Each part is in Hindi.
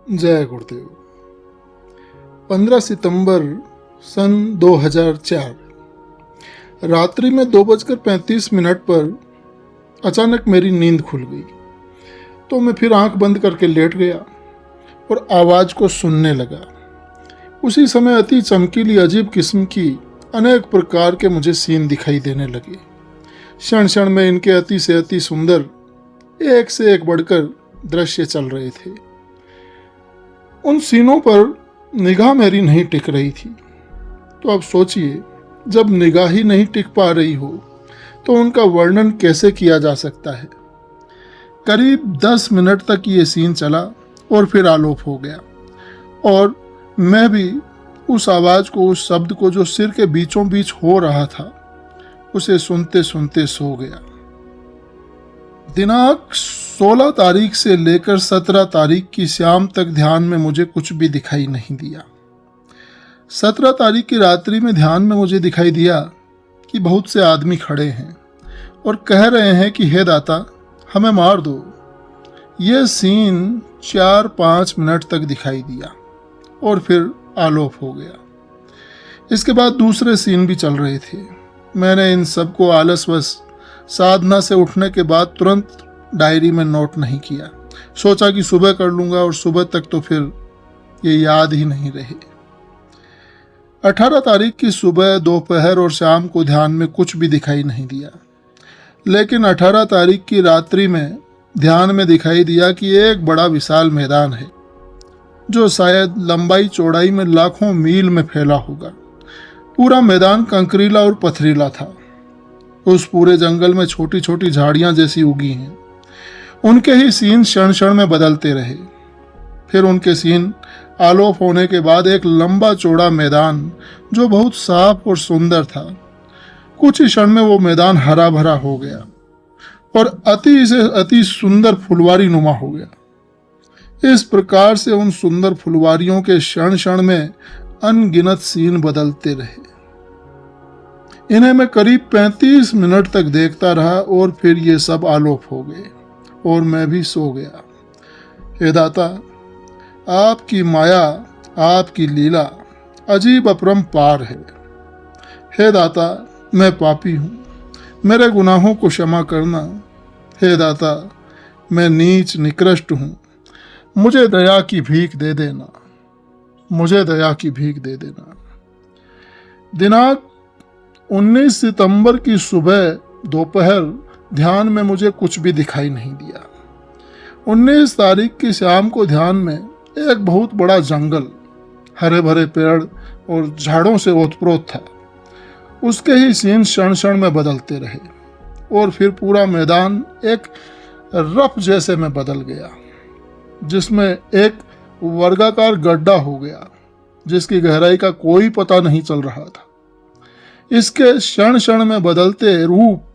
जय गुरुदेव। 15 सितंबर सन 2004 रात्रि में 2:35 पर अचानक मेरी नींद खुल गई, तो मैं फिर आंख बंद करके लेट गया और आवाज़ को सुनने लगा। उसी समय अति चमकीली अजीब किस्म की अनेक प्रकार के मुझे सीन दिखाई देने लगे। क्षण क्षण में इनके अति से अति सुंदर एक से एक बढ़कर दृश्य चल रहे थे। उन सीनों पर निगाह मेरी नहीं टिक रही थी। तो अब सोचिए, जब निगाह ही नहीं टिक पा रही हो तो उनका वर्णन कैसे किया जा सकता है। करीब 10 मिनट तक ये सीन चला और फिर आलोप हो गया, और मैं भी उस आवाज़ को, उस शब्द को जो सिर के बीचों बीच हो रहा था, उसे सुनते सुनते सो गया। दिनांक 16 तारीख से लेकर 17 तारीख की शाम तक ध्यान में मुझे कुछ भी दिखाई नहीं दिया। 17 तारीख की रात्रि में ध्यान में मुझे दिखाई दिया कि बहुत से आदमी खड़े हैं और कह रहे हैं कि हे दाता, हमें मार दो। यह सीन 4-5 मिनट तक दिखाई दिया और फिर आलोप हो गया। इसके बाद दूसरे सीन भी चल रहे थे। मैंने इन सबको आलसवश साधना से उठने के बाद तुरंत डायरी में नोट नहीं किया। सोचा कि सुबह कर लूँगा, और सुबह तक तो फिर ये याद ही नहीं रहे। 18 तारीख की सुबह, दोपहर और शाम को ध्यान में कुछ भी दिखाई नहीं दिया, लेकिन 18 तारीख की रात्रि में ध्यान में दिखाई दिया कि एक बड़ा विशाल मैदान है जो शायद लंबाई चौड़ाई में लाखों मील में फैला होगा। पूरा मैदान कंकरीला और पथरीला था। उस पूरे जंगल में छोटी छोटी झाड़ियां जैसी उगी हैं। उनके ही सीन क्षण क्षण में बदलते रहे। फिर उनके सीन आलोप होने के बाद एक लंबा चौड़ा मैदान जो बहुत साफ और सुंदर था, कुछ ही क्षण में वो मैदान हरा भरा हो गया और अति से अति सुंदर फुलवारी नुमा हो गया। इस प्रकार से उन सुंदर फुलवारियों के क्षण क्षण में अनगिनत सीन बदलते रहे। इन्हें मैं करीब 35 मिनट तक देखता रहा और फिर ये सब आलोप हो गए और मैं भी सो गया। हे दाता, आपकी माया, आपकी लीला अजीब अपरंपार है। हे दाता, मैं पापी हूँ, मेरे गुनाहों को क्षमा करना। हे दाता, मैं नीच निकृष्ट हूँ, मुझे दया की भीख दे देना, मुझे दया की भीख दे देना। दिनांक 19 सितंबर की सुबह दोपहर ध्यान में मुझे कुछ भी दिखाई नहीं दिया। 19 तारीख की शाम को ध्यान में एक बहुत बड़ा जंगल, हरे भरे पेड़ और झाड़ों से ओतप्रोत था। उसके ही सीन क्षण क्षण में बदलते रहे और फिर पूरा मैदान एक रफ जैसे में बदल गया, जिसमें एक वर्गाकार गड्ढा हो गया जिसकी गहराई का कोई पता नहीं चल रहा था। इसके क्षण क्षण में बदलते रूप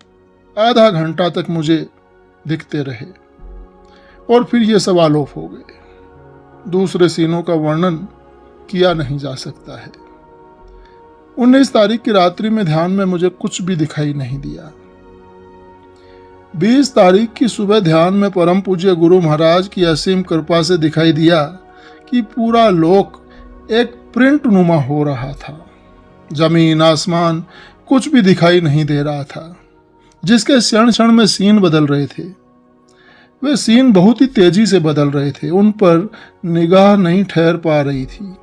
आधा घंटा तक मुझे दिखते रहे और फिर ये सब आलोप हो गए। दूसरे सीनों का वर्णन किया नहीं जा सकता है। 19 तारीख की रात्रि में ध्यान में मुझे कुछ भी दिखाई नहीं दिया। 20 तारीख की सुबह ध्यान में परम पूज्य गुरु महाराज की असीम कृपा से दिखाई दिया कि पूरा लोक एक प्रिंट नुमा हो रहा था। जमीन आसमान कुछ भी दिखाई नहीं दे रहा था, जिसके क्षण क्षण में सीन बदल रहे थे। वे सीन बहुत ही तेजी से बदल रहे थे। उन पर निगाह नहीं ठहर पा रही थी।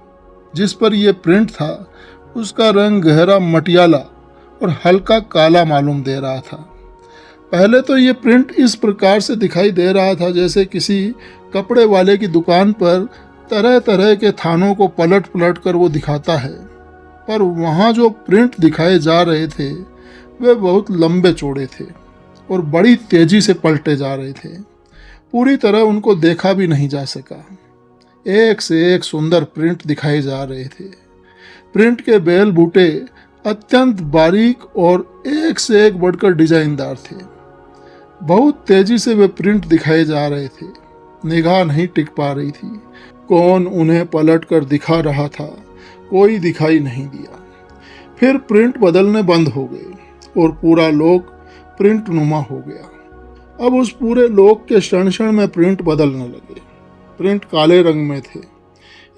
जिस पर यह प्रिंट था उसका रंग गहरा मटियाला और हल्का काला मालूम दे रहा था। पहले तो ये प्रिंट इस प्रकार से दिखाई दे रहा था जैसे किसी कपड़े वाले की दुकान पर तरह तरह के थानों को पलट पलट कर वो दिखाता है, पर वहाँ जो प्रिंट दिखाए जा रहे थे वे बहुत लंबे चौड़े थे और बड़ी तेजी से पलटे जा रहे थे। पूरी तरह उनको देखा भी नहीं जा सका। एक से एक सुंदर प्रिंट दिखाए जा रहे थे। प्रिंट के बेल बूटे अत्यंत बारीक और एक से एक बढ़कर डिजाइनदार थे। बहुत तेजी से वे प्रिंट दिखाए जा रहे थे। निगाह नहीं टिक पा रही थी। कौन उन्हें पलट कर दिखा रहा था, कोई दिखाई नहीं दिया। फिर प्रिंट बदलने बंद हो गए और पूरा लोक प्रिंट नुमा हो गया। अब उस पूरे लोक के क्षण क्षण में प्रिंट बदलने लगे। प्रिंट काले रंग में थे।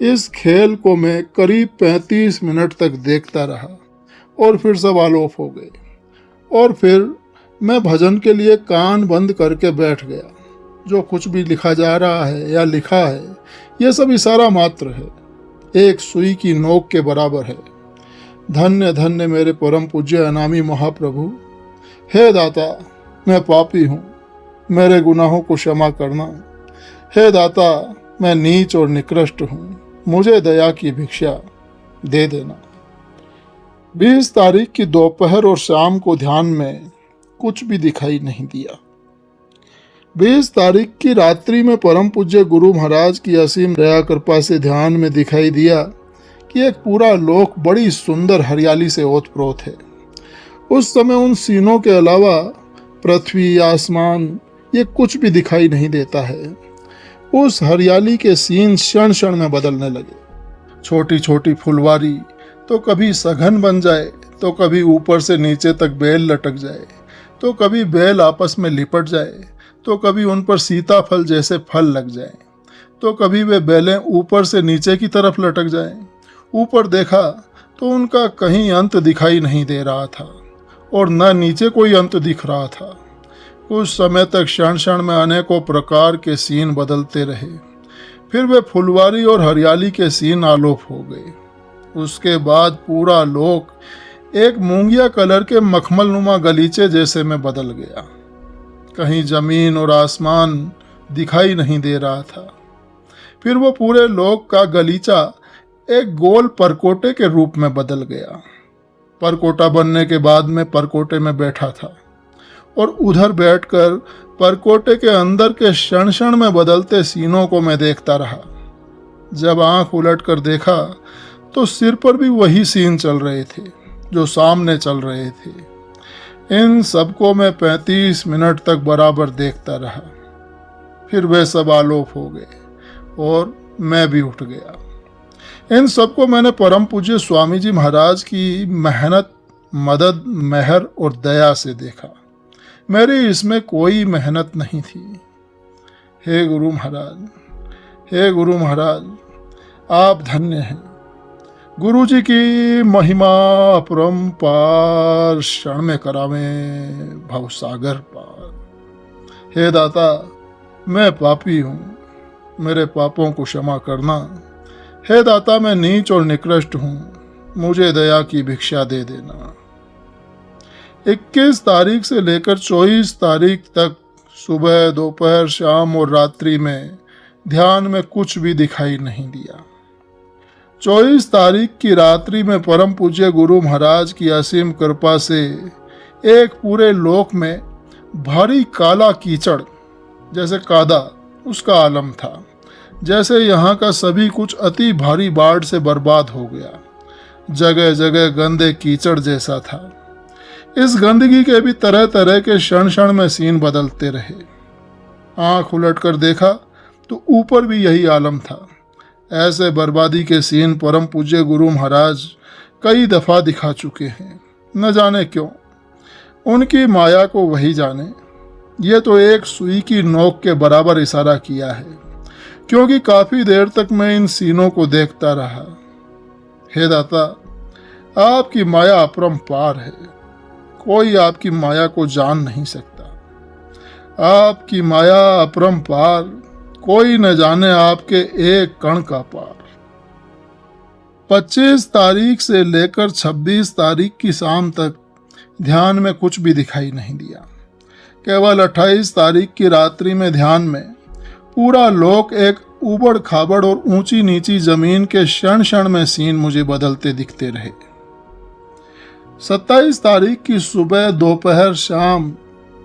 इस खेल को मैं करीब 35 मिनट तक देखता रहा और फिर सब आलोप हो गए। और फिर मैं भजन के लिए कान बंद करके बैठ गया। जो कुछ भी लिखा जा रहा है या लिखा है, यह सब इशारा मात्र है, एक सुई की नोक के बराबर है। धन्य धन्य मेरे परम पूज्य अनामी महाप्रभु। हे दाता, मैं पापी हूँ, मेरे गुनाहों को क्षमा करना। हे दाता, मैं नीच और निकृष्ट हूँ, मुझे दया की भिक्षा दे देना। 20 तारीख की दोपहर और शाम को ध्यान में कुछ भी दिखाई नहीं दिया। 20 तारीख की रात्रि में परम पूज्य गुरु महाराज की असीम दया कृपा से ध्यान में दिखाई दिया कि एक पूरा लोक बड़ी सुंदर हरियाली से ओतप्रोत है। उस समय उन सीनों के अलावा पृथ्वी, आसमान, ये कुछ भी दिखाई नहीं देता है। उस हरियाली के सीन क्षण क्षण में बदलने लगे। छोटी छोटी फुलवारी तो कभी सघन बन जाए, तो कभी ऊपर से नीचे तक बेल लटक जाए, तो कभी बेल आपस में लिपट जाए, तो कभी उन पर सीताफल जैसे फल लग जाए, तो कभी वे बेलें ऊपर से नीचे की तरफ लटक जाएं। ऊपर देखा तो उनका कहीं अंत दिखाई नहीं दे रहा था और न नीचे कोई अंत दिख रहा था। कुछ समय तक क्षण क्षण में अनेकों प्रकार के सीन बदलते रहे। फिर वे फुलवारी और हरियाली के सीन आलोप हो गए। उसके बाद पूरा लोक एक मूंगिया कलर के मखमलनुमा गलीचे जैसे में बदल गया। कहीं जमीन और आसमान दिखाई नहीं दे रहा था। फिर वो पूरे लोक का गलीचा एक गोल परकोटे के रूप में बदल गया। परकोटा बनने के बाद मैं परकोटे में बैठा था और उधर बैठकर परकोटे के अंदर के क्षण क्षण में बदलते सीनों को मैं देखता रहा। जब आंख उलट कर देखा तो सिर पर भी वही सीन चल रहे थे जो सामने चल रहे थे। इन सबको मैं 35 मिनट तक बराबर देखता रहा। फिर वे सब आलोप हो गए और मैं भी उठ गया। इन सबको मैंने परम पूज्य स्वामी जी महाराज की मेहनत, मदद, मेहर और दया से देखा। मेरी इसमें कोई मेहनत नहीं थी। हे गुरु महाराज, हे गुरु महाराज, आप धन्य हैं। गुरु जी की महिमा अपरंपार, क्षण में करावे भव सागर पार। हे दाता, मैं पापी हूँ, मेरे पापों को क्षमा करना। हे दाता, मैं नीच और निकृष्ट हूँ, मुझे दया की भिक्षा दे देना। 21 तारीख से लेकर 24 तारीख तक सुबह, दोपहर, शाम और रात्रि में ध्यान में कुछ भी दिखाई नहीं दिया। 24 तारीख की रात्रि में परम पूज्य गुरु महाराज की असीम कृपा से एक पूरे लोक में भारी काला कीचड़ जैसे कादा उसका आलम था। जैसे यहाँ का सभी कुछ अति भारी बाढ़ से बर्बाद हो गया। जगह जगह गंदे कीचड़ जैसा था। इस गंदगी के भी तरह तरह के क्षण क्षण में सीन बदलते रहे। आंख उलट कर देखा तो ऊपर भी यही आलम था। ऐसे बर्बादी के सीन परम पूज्य गुरु महाराज कई दफा दिखा चुके हैं, न जाने क्यों। उनकी माया को वही जाने। ये तो एक सुई की नोक के बराबर इशारा किया है, क्योंकि काफी देर तक मैं इन सीनों को देखता रहा। हे दाता, आपकी माया अपरंपार है, कोई आपकी माया को जान नहीं सकता। आपकी माया अपरंपार, कोई न जाने आपके एक कण का पार। 25 तारीख से लेकर 26 तारीख की शाम तक ध्यान में कुछ भी दिखाई नहीं दिया। केवल 28 तारीख की रात्रि में ध्यान में पूरा लोक एक उबड़ खाबड़ और ऊंची नीची जमीन के क्षण क्षण में सीन मुझे बदलते दिखते रहे। 27 तारीख की सुबह, दोपहर, शाम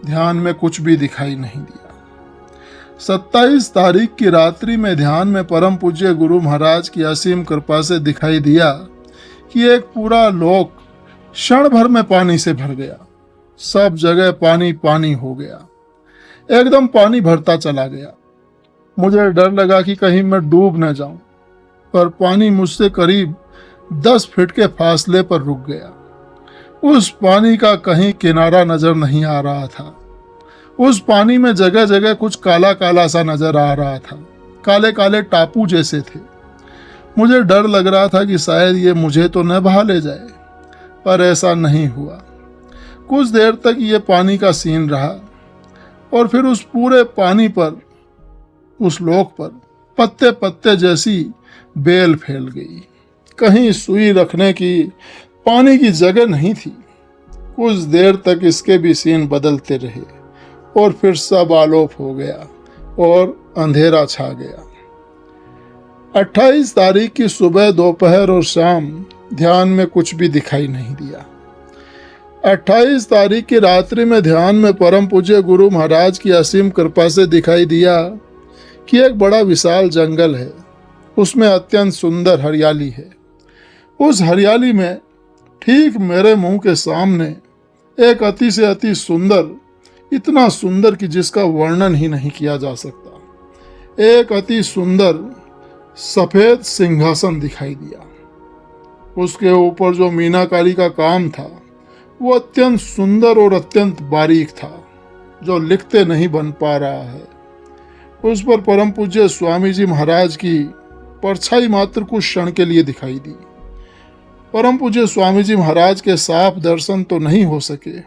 ध्यान में कुछ भी दिखाई नहीं दिया। 27 तारीख की रात्रि में ध्यान में परम पूज्य गुरु महाराज की असीम कृपा से दिखाई दिया कि एक पूरा लोक क्षण भर में पानी से भर गया। सब जगह पानी पानी हो गया, एकदम पानी भरता चला गया। मुझे डर लगा कि कहीं मैं डूब न जाऊं, पर पानी मुझसे करीब 10 फीट के फासले पर रुक गया। उस पानी का कहीं किनारा नजर नहीं आ रहा था। उस पानी में जगह जगह कुछ काला काला सा नजर आ रहा था। काले काले टापू जैसे थे। मुझे डर लग रहा था कि शायद ये मुझे तो न बहा ले जाए, पर ऐसा नहीं हुआ। कुछ देर तक ये पानी का सीन रहा और फिर उस पूरे पानी पर, उस लोक पर पत्ते पत्ते जैसी बेल फैल गई। कहीं सुई रखने की, पानी की जगह नहीं थी। कुछ देर तक इसके भी सीन बदलते रहे और फिर सब आलोप हो गया और अंधेरा छा गया। 28 तारीख की सुबह, दोपहर और शाम ध्यान में कुछ भी दिखाई नहीं दिया। 28 तारीख की रात्रि में ध्यान में परम पूज्य गुरु महाराज की असीम कृपा से दिखाई दिया कि एक बड़ा विशाल जंगल है, उसमें अत्यंत सुंदर हरियाली है। उस हरियाली में ठीक मेरे मुंह के सामने एक अति से अति सुंदर, इतना सुंदर कि जिसका वर्णन ही नहीं किया जा सकता, एक अति सुंदर सफेद सिंहासन दिखाई दिया। उसके ऊपर जो मीनाकारी का काम था वो अत्यंत सुंदर और अत्यंत बारीक था, जो लिखते नहीं बन पा रहा है। उस पर परम पूज्य स्वामी जी महाराज की परछाई मात्र कुछ क्षण के लिए दिखाई दी। परम पूज्य स्वामी जी महाराज के साफ दर्शन तो नहीं हो सके,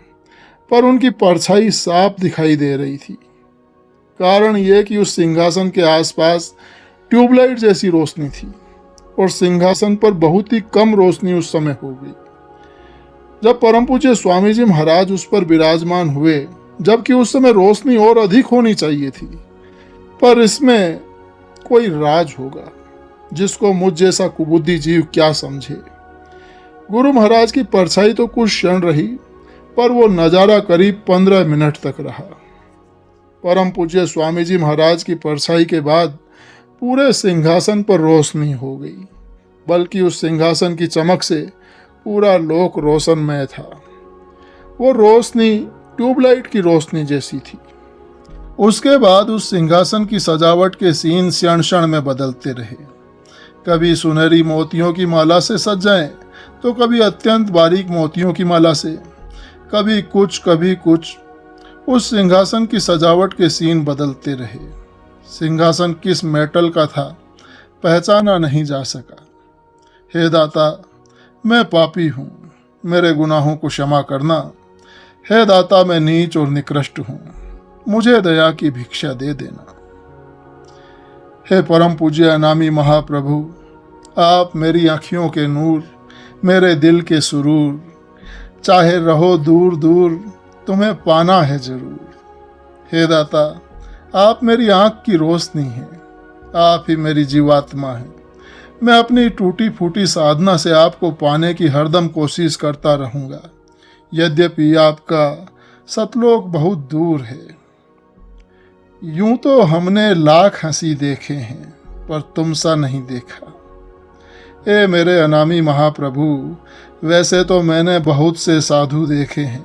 पर उनकी परछाई साफ दिखाई दे रही थी। कारण यह कि उस सिंहासन के आसपास ट्यूबलाइट जैसी रोशनी थी और सिंहासन पर बहुत ही कम रोशनी उस समय हो गई। जब परम पूज्य स्वामी जी महाराज उस पर विराजमान हुए, जबकि उस समय रोशनी और अधिक होनी चाहिए थी, पर इसमें कोई राज होगा जिसको मुझ जैसा कुबुद्धि जीव क्या समझे। गुरु महाराज की परछाई तो कुछ क्षण रही, पर वो नज़ारा करीब 15 मिनट तक रहा। परम पूज्य स्वामी जी महाराज की परछाई के बाद पूरे सिंहासन पर रोशनी हो गई, बल्कि उस सिंहासन की चमक से पूरा लोक रोशनमय था। वो रोशनी ट्यूबलाइट की रोशनी जैसी थी। उसके बाद उस सिंहासन की सजावट के सीन क्षण क्षण में बदलते रहे। कभी सुनहरी मोतियों की माला से सज जाएं, तो कभी अत्यंत बारीक मोतियों की माला से, कभी कुछ। उस सिंहासन की सजावट के सीन बदलते रहे। सिंहासन किस मेटल का था पहचाना नहीं जा सका। हे दाता, मैं पापी हूँ, मेरे गुनाहों को क्षमा करना। हे दाता, मैं नीच और निकृष्ट हूँ, मुझे दया की भिक्षा दे देना। हे परम पूज्य अनामी महाप्रभु, आप मेरी आँखियों के नूर, मेरे दिल के सुरूर, चाहे रहो दूर दूर, तुम्हें पाना है जरूर। हे दाता, आप मेरी आँख की रोशनी हैं, आप ही मेरी जीवात्मा है। मैं अपनी टूटी फूटी साधना से आपको पाने की हरदम कोशिश करता रहूँगा, यद्यपि आपका सतलोक बहुत दूर है। यूं तो हमने लाख हंसी देखे हैं, पर तुम सा नहीं देखा। ए मेरे अनामी महाप्रभु, वैसे तो मैंने बहुत से साधु देखे हैं,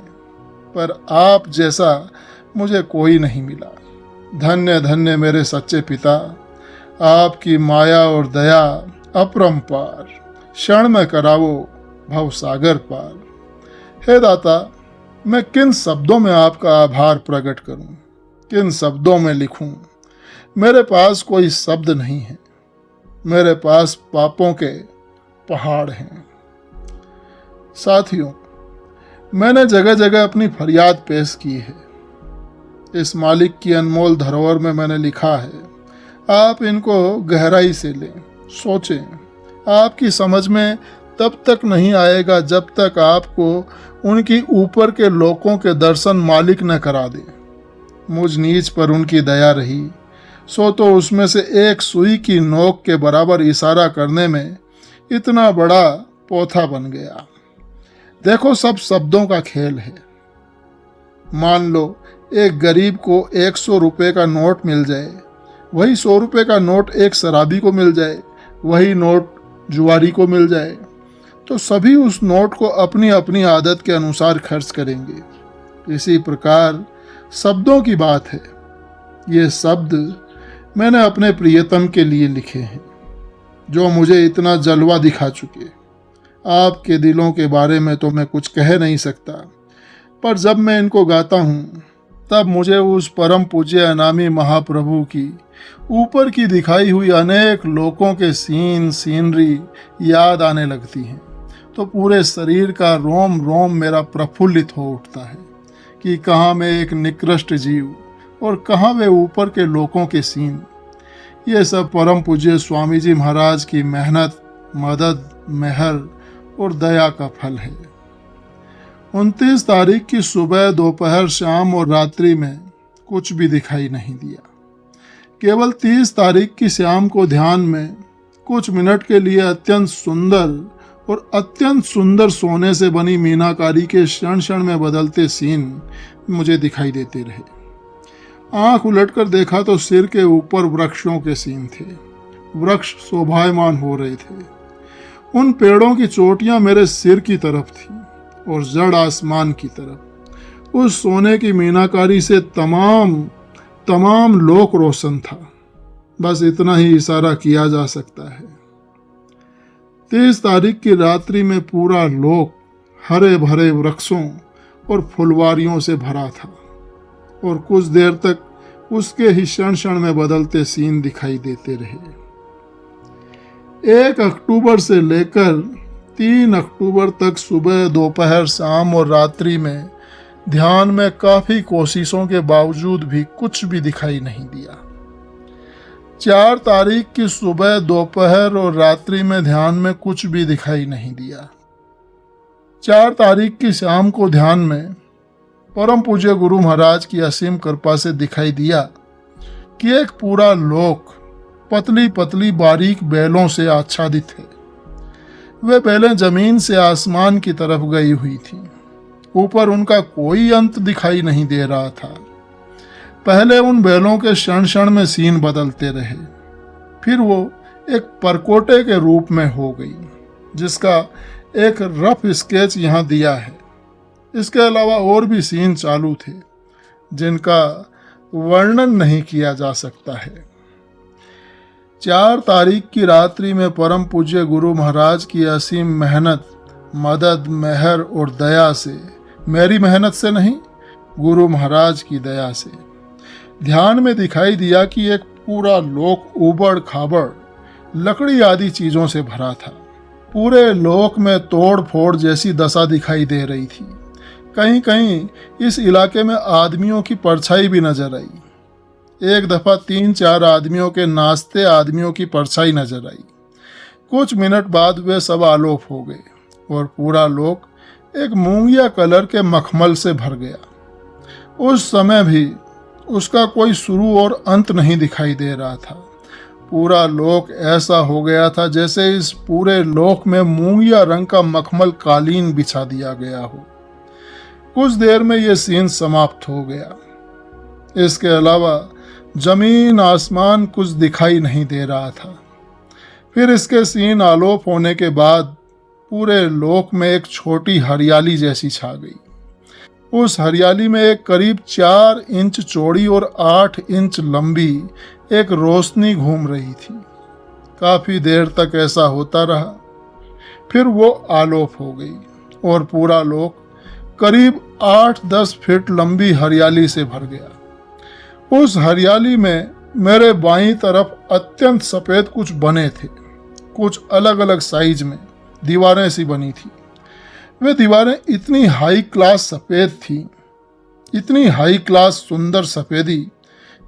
पर आप जैसा मुझे कोई नहीं मिला। धन्य धन्य मेरे सच्चे पिता, आपकी माया और दया अपरंपार, क्षण में करावो भव सागर पार। हे दाता, मैं किन शब्दों में आपका आभार प्रकट करूं, किन शब्दों में लिखूं। मेरे पास कोई शब्द नहीं है, मेरे पास पापों के पहाड़ हैं। साथियों, मैंने जगह जगह अपनी फरियाद पेश की है। इस मालिक की अनमोल धरोहर में मैंने लिखा है, आप इनको गहराई से लें, सोचें। आपकी समझ में तब तक नहीं आएगा जब तक आपको उनकी ऊपर के लोकों के दर्शन मालिक न करा दे। मुझ नीच पर उनकी दया रही, सो तो उसमें से एक सुई की नोक के बराबर इशारा करने में इतना बड़ा पोथा बन गया। देखो, सब शब्दों का खेल है। मान लो एक गरीब को 100 रुपये का नोट मिल जाए, वही 100 रुपये का नोट एक शराबी को मिल जाए, वही नोट जुआरी को मिल जाए, तो सभी उस नोट को अपनी अपनी आदत के अनुसार खर्च करेंगे। इसी प्रकार शब्दों की बात है। ये शब्द मैंने अपने प्रियतम के लिए लिखे हैं, जो मुझे इतना जलवा दिखा चुके। आपके दिलों के बारे में तो मैं कुछ कह नहीं सकता, पर जब मैं इनको गाता हूँ तब मुझे उस परम पूज्य अनामी महाप्रभु की ऊपर की दिखाई हुई अनेक लोकों के सीनरी याद आने लगती हैं, तो पूरे शरीर का रोम रोम मेरा प्रफुल्लित हो उठता है कि कहाँ मैं एक निकृष्ट जीव और कहाँ वे ऊपर के लोकों के सीन। ये सब परम पूज्य स्वामी जी महाराज की मेहनत, मदद, मेहर और दया का फल है। 29 तारीख की सुबह, दोपहर, शाम और रात्रि में कुछ भी दिखाई नहीं दिया। केवल 30 तारीख की शाम को ध्यान में कुछ मिनट के लिए अत्यंत सुंदर सोने से बनी मीनाकारी के क्षण क्षण में बदलते सीन मुझे दिखाई देते रहे। आंख उलटकर देखा तो सिर के ऊपर वृक्षों के सीन थे। वृक्ष शोभायमान हो रहे थे। उन पेड़ों की चोटियां मेरे सिर की तरफ थी और जड़ आसमान की तरफ। उस सोने की मीनाकारी से तमाम लोक रोशन था। बस इतना ही इशारा किया जा सकता है। 30 तारीख की रात्रि में पूरा लोक हरे भरे वृक्षों और फुलवारियों से भरा था और कुछ देर तक उसके ही क्षण क्षण में बदलते सीन दिखाई देते रहे। 1 अक्टूबर से लेकर 3 अक्टूबर तक सुबह, दोपहर, शाम और रात्रि में ध्यान में काफी कोशिशों के बावजूद भी कुछ भी दिखाई नहीं दिया। 4 तारीख की सुबह, दोपहर और रात्रि में ध्यान में कुछ भी दिखाई नहीं दिया। 4 तारीख की शाम को ध्यान में परम पूज्य गुरु महाराज की असीम कृपा से दिखाई दिया कि एक पूरा लोक पतली पतली बारीक बेलों से आच्छादित है। वे बेलें जमीन से आसमान की तरफ गई हुई थी। ऊपर उनका कोई अंत दिखाई नहीं दे रहा था। पहले उन बेलों के क्षण क्षण में सीन बदलते रहे, फिर वो एक परकोटे के रूप में हो गई, जिसका एक रफ स्केच यहाँ दिया है। इसके अलावा और भी सीन चालू थे जिनका वर्णन नहीं किया जा सकता है। 4 तारीख की रात्रि में परम पूज्य गुरु महाराज की असीम मेहनत, मदद, मेहर और दया से, मेरी मेहनत से नहीं, गुरु महाराज की दया से, ध्यान में दिखाई दिया कि एक पूरा लोक उबड़ खाबड़ लकड़ी आदि चीजों से भरा था। पूरे लोक में तोड़ फोड़ जैसी दशा दिखाई दे रही थी। कहीं कहीं इस इलाके में आदमियों की परछाई भी नजर आई। एक दफा 3-4 आदमियों के नाचते आदमियों की परछाई नजर आई। कुछ मिनट बाद वे सब आलोप हो गए और पूरा लोक एक मूंगिया कलर के मखमल से भर गया। उस समय भी उसका कोई शुरू और अंत नहीं दिखाई दे रहा था। पूरा लोक ऐसा हो गया था जैसे इस पूरे लोक में मूंगिया रंग का मखमल कालीन बिछा दिया गया हो। कुछ देर में यह सीन समाप्त हो गया। इसके अलावा जमीन आसमान कुछ दिखाई नहीं दे रहा था। फिर इसके सीन आलोप होने के बाद पूरे लोक में एक छोटी हरियाली जैसी छा गई। उस हरियाली में एक करीब 4 इंच चौड़ी और 8 इंच लंबी एक रोशनी घूम रही थी। काफी देर तक ऐसा होता रहा, फिर वो आलोप हो गई और पूरा लोक करीब 8-10 फीट लंबी हरियाली से भर गया। उस हरियाली में मेरे बाईं तरफ अत्यंत सफेद कुछ बने थे। कुछ अलग अलग साइज में दीवारें सी बनी थी। वे दीवारें इतनी हाई क्लास सफ़ेद थी, इतनी हाई क्लास सुंदर सफ़ेदी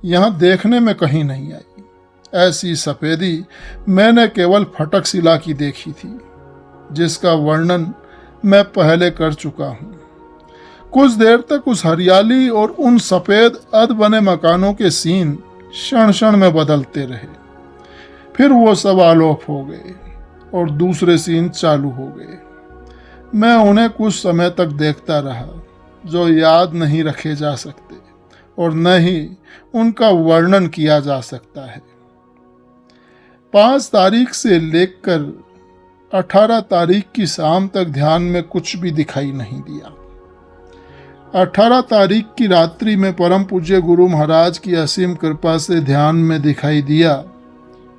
यहाँ देखने में कहीं नहीं आई। ऐसी सफ़ेदी मैंने केवल फटक शिला की देखी थी, जिसका वर्णन मैं पहले कर चुका हूँ। कुछ देर तक उस हरियाली और उन सफ़ेद अध बने मकानों के सीन क्षण क्षण में बदलते रहे। फिर वो सब आलोप हो गए और दूसरे सीन चालू हो गए। मैं उन्हें कुछ समय तक देखता रहा, जो याद नहीं रखे जा सकते और न ही उनका वर्णन किया जा सकता है। 5 तारीख से लेकर 18 तारीख की शाम तक ध्यान में कुछ भी दिखाई नहीं दिया। 18 तारीख की रात्रि में परम पूज्य गुरु महाराज की असीम कृपा से ध्यान में दिखाई दिया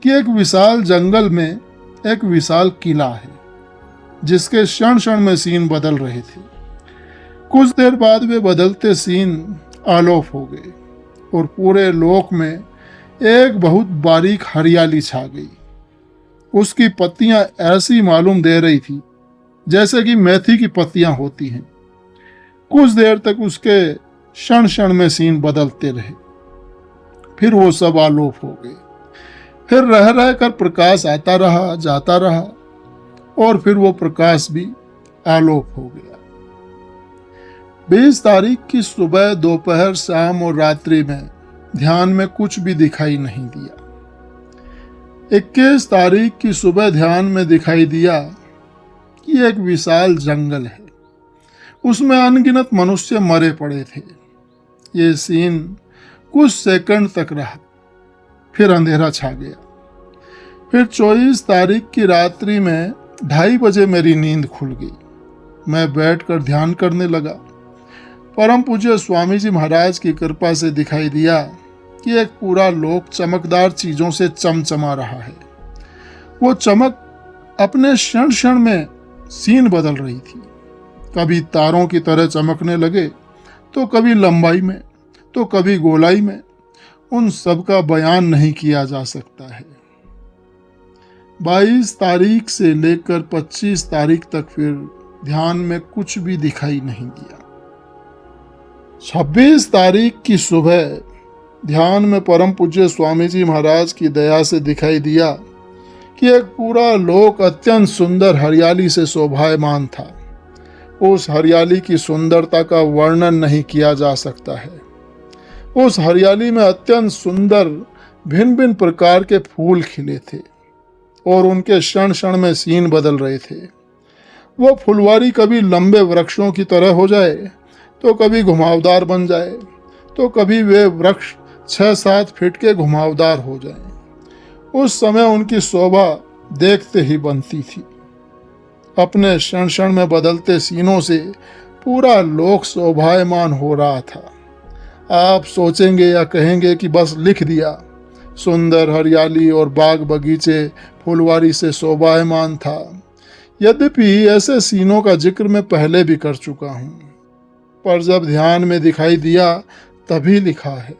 कि एक विशाल जंगल में एक विशाल किला है, जिसके क्षण क्षण में सीन बदल रहे थे। कुछ देर बाद वे बदलते सीन आलोप हो गए और पूरे लोक में एक बहुत बारीक हरियाली छा गई। उसकी पत्तियां ऐसी मालूम दे रही थी जैसे कि मेथी की पत्तियां होती हैं। कुछ देर तक उसके क्षण क्षण में सीन बदलते रहे, फिर वो सब आलोप हो गए। फिर रह रह कर प्रकाश आता रहा, जाता रहा, और फिर वो प्रकाश भी आलोप हो गया। 20 तारीख की सुबह, दोपहर, शाम और रात्रि में ध्यान में कुछ भी दिखाई नहीं दिया। 21 तारीख की सुबह ध्यान में दिखाई दिया कि एक विशाल जंगल है, उसमें अनगिनत मनुष्य मरे पड़े थे। ये सीन कुछ सेकंड तक रहा, फिर अंधेरा छा गया। फिर 24 तारीख की रात्रि में 2:30 बजे मेरी नींद खुल गई। मैं बैठकर ध्यान करने लगा। परम पूज्य स्वामी जी महाराज की कृपा से दिखाई दिया कि एक पूरा लोक चमकदार चीजों से चमचमा रहा है। वो चमक अपने क्षण क्षण में सीन बदल रही थी। कभी तारों की तरह चमकने लगे, तो कभी लंबाई में, तो कभी गोलाई में। उन सब का बयान नहीं किया जा सकता है। 22 तारीख से लेकर 25 तारीख तक फिर ध्यान में कुछ भी दिखाई नहीं दिया। 26 तारीख की सुबह ध्यान में परम पूज्य स्वामी जी महाराज की दया से दिखाई दिया कि एक पूरा लोक अत्यंत सुंदर हरियाली से शोभायमान था। उस हरियाली की सुंदरता का वर्णन नहीं किया जा सकता है। उस हरियाली में अत्यंत सुंदर भिन्न भिन्न प्रकार के फूल खिले थे और उनके क्षण क्षण में सीन बदल रहे थे। वो फुलवारी कभी लंबे वृक्षों की तरह हो जाए, तो कभी घुमावदार बन जाए, तो कभी वे वृक्ष 6-7 फीट के घुमावदार हो जाएं। उस समय उनकी शोभा देखते ही बनती थी। अपने क्षण क्षण में बदलते सीनों से पूरा लोक शोभायमान हो रहा था। आप सोचेंगे या कहेंगे कि बस लिख दिया। सुंदर हरियाली और बाग बगीचे फुलवारी से शोभायमान था। यद्यपि ऐसे सीनों का जिक्र मैं पहले भी कर चुका हूँ, पर जब ध्यान में दिखाई दिया तभी लिखा है।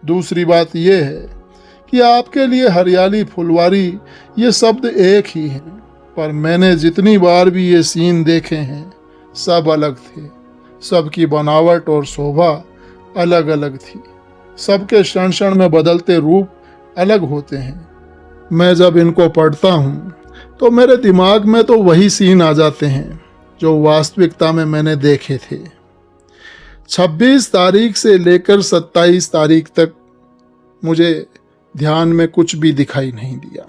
दूसरी बात यह है कि आपके लिए हरियाली, फुलवारी ये शब्द एक ही हैं, पर मैंने जितनी बार भी ये सीन देखे हैं सब अलग थे। सबकी बनावट और शोभा अलग अलग थी। सबके क्षण क्षण में बदलते रूप अलग होते हैं। मैं जब इनको पढ़ता हूँ तो मेरे दिमाग में तो वही सीन आ जाते हैं जो वास्तविकता में मैंने देखे थे। 26 तारीख से लेकर 27 तारीख तक मुझे ध्यान में कुछ भी दिखाई नहीं दिया।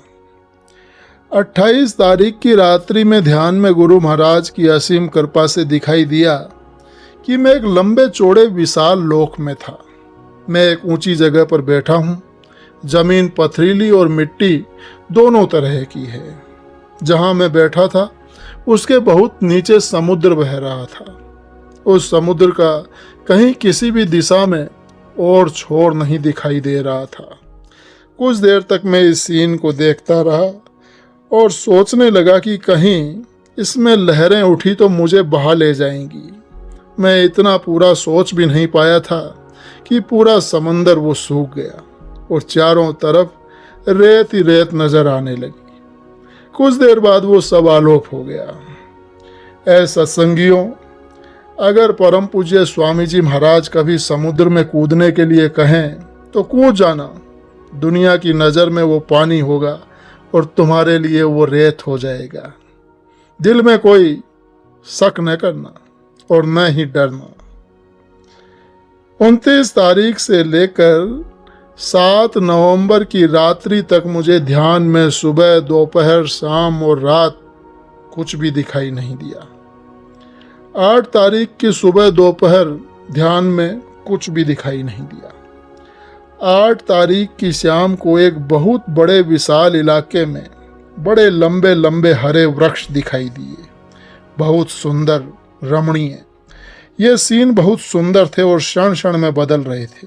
28 तारीख की रात्रि में ध्यान में गुरु महाराज की असीम कृपा से दिखाई दिया कि मैं एक लंबे चौड़े विशाल लोक में था। मैं एक ऊंची जगह पर बैठा हूँ। जमीन पथरीली और मिट्टी दोनों तरह की है। जहाँ मैं बैठा था उसके बहुत नीचे समुद्र बह रहा था। उस समुद्र का कहीं किसी भी दिशा में और छोर नहीं दिखाई दे रहा था। कुछ देर तक मैं इस सीन को देखता रहा और सोचने लगा कि कहीं इसमें लहरें उठी तो मुझे बहा ले जाएंगी। मैं इतना पूरा सोच भी नहीं पाया था कि पूरा समंदर वो सूख गया और चारों तरफ रेत ही रेत नजर आने लगी। कुछ देर बाद वो सब आलोप हो गया। ऐ सत्संगियों, अगर परम पूज्य स्वामी जी महाराज कभी समुद्र में कूदने के लिए कहें तो कूद जाना। दुनिया की नज़र में वो पानी होगा और तुम्हारे लिए वो रेत हो जाएगा। दिल में कोई शक न करना और न ही डरना। 29 तारीख से लेकर 7 नवंबर की रात्रि तक मुझे ध्यान में सुबह, दोपहर, शाम और रात कुछ भी दिखाई नहीं दिया। 8 तारीख की सुबह, दोपहर ध्यान में कुछ भी दिखाई नहीं दिया। 8 तारीख की शाम को एक बहुत बड़े विशाल इलाके में बड़े लंबे लंबे हरे वृक्ष दिखाई दिए, बहुत सुंदर, रमणीय। ये सीन बहुत सुंदर थे और क्षण क्षण में बदल रहे थे।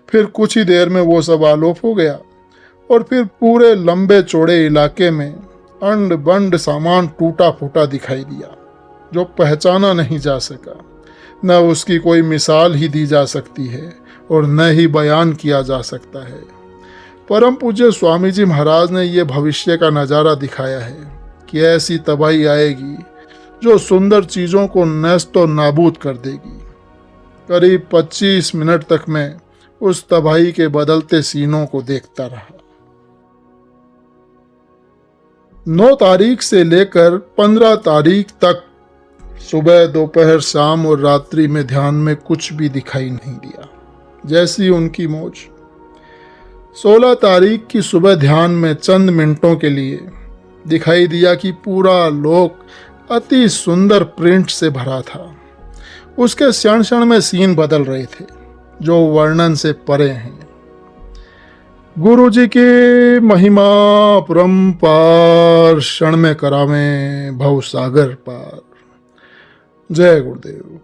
फिर कुछ ही देर में वो सब आलोप हो गया और फिर पूरे लंबे चौड़े इलाके में अंड बंड सामान टूटा फूटा दिखाई दिया जो पहचाना नहीं जा सका। न उसकी कोई मिसाल ही दी जा सकती है और न ही बयान किया जा सकता है। परम पूज्य स्वामी जी महाराज ने यह भविष्य का नज़ारा दिखाया है कि ऐसी तबाही आएगी जो सुंदर चीज़ों को नेस्तो नाबूद कर देगी। करीब 25 मिनट तक मैं उस तबाही के बदलते सीनों को देखता रहा। 9 तारीख से लेकर 15 तारीख तक सुबह, दोपहर, शाम और रात्रि में ध्यान में कुछ भी दिखाई नहीं दिया, जैसी उनकी मौज। 16 तारीख की सुबह ध्यान में चंद मिनटों के लिए दिखाई दिया कि पूरा लोक अति सुंदर प्रिंट से भरा था। उसके क्षण क्षण में सीन बदल रहे थे जो वर्णन से परे हैं। गुरु जी की महिमा परम्पार, क्षण में करावें भव सागर पार। जय गुरुदेव।